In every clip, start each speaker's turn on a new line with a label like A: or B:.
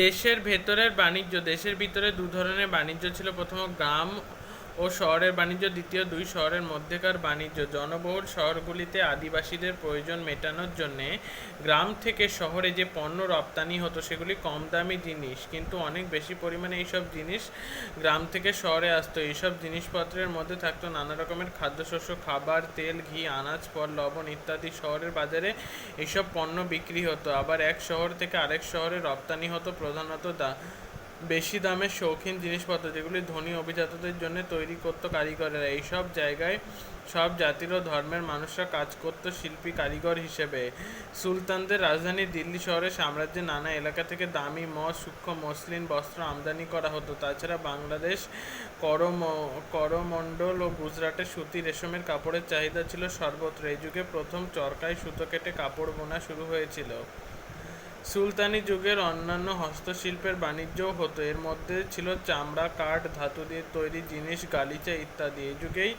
A: দেশের ভেতরের বাণিজ্য। দেশের ভিতরে দু ধরনের বাণিজ্য ছিল। প্রথম গ্রাম ও শহরের বাণিজ্য, দ্বিতীয় দুই শহরের মধ্যেকার বাণিজ্য। জনবহুল শহরগুলিতে আদিবাসীদের প্রয়োজন মেটানোর জন্যে গ্রাম থেকে শহরে যে পণ্য রপ্তানি হতো সেগুলি কম দামি জিনিস, কিন্তু অনেক বেশি পরিমাণে এইসব জিনিস গ্রাম থেকে শহরে আসতো। এইসব জিনিসপত্রের মধ্যে থাকতো নানা রকমের খাদ্যশস্য, খাবার, তেল, ঘি, আনাজ, ফল, লবণ ইত্যাদি। শহরের বাজারে এইসব পণ্য বিক্রি হতো। আবার এক শহর থেকে আরেক শহরে রপ্তানি হতো প্রধানত বেশি দামের শৌখিন জিনিসপত্র, যেগুলি ধনী অভিজাতদের জন্য তৈরি করতো কারিগরেরা। এইসব জায়গায় সব জাতির ও ধর্মের মানুষরা কাজ করতো শিল্পী কারিগর হিসেবে। সুলতানদের রাজধানী দিল্লি শহরে সাম্রাজ্যের নানা এলাকা থেকে দামি মদ, সূক্ষ্ম মসলিন বস্ত্র আমদানি করা হতো। তাছাড়া বাংলাদেশ, করমণ্ডল ও গুজরাটে সুতি রেশমের কাপড়ের চাহিদা ছিল সর্বত্র। এই যুগে প্রথম চরকায় সুতো কেটে কাপড় বোনা শুরু হয়েছিল। সুলতানি যুগের অন্যান্য হস্তশিল্পের বাণিজ্যও হতো। এর মধ্যে ছিল চামড়া, কাঠ, ধাতু দিয়ে তৈরি জিনিস, গালিচা ইত্যাদি। এই যুগেই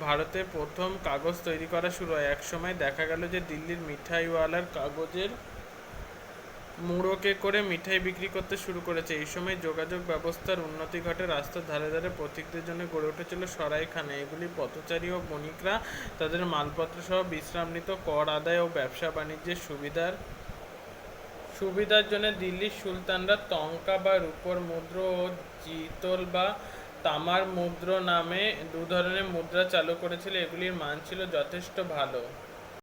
A: ভারতে প্রথম কাগজ তৈরি করা শুরু হয়। একসময় দেখা গেল যে দিল্লির মিঠাইওয়ালার কাগজের মুড়োকে করে মিঠাই বিক্রি করতে শুরু করেছে। এই সময় যোগাযোগ ব্যবস্থার উন্নতি ঘটে। রাস্তার ধারে ধারে পথিকদের জন্য গড়ে উঠেছিল সরাইখানা। এগুলি পথচারী ও বণিকরা তাদের মালপত্র সহ বিশ্রাম নিত। কর আদায় ও ব্যবসা বাণিজ্যের সুবিধার জন্য দিল্লির সুলতানরা টঙ্কা বা রূপোর মুদ্রা ও জিতল বা তামার মুদ্রা নামে দু ধরনের মুদ্রা চালু করেছিল। এগুলির মান ছিল যথেষ্ট ভালো।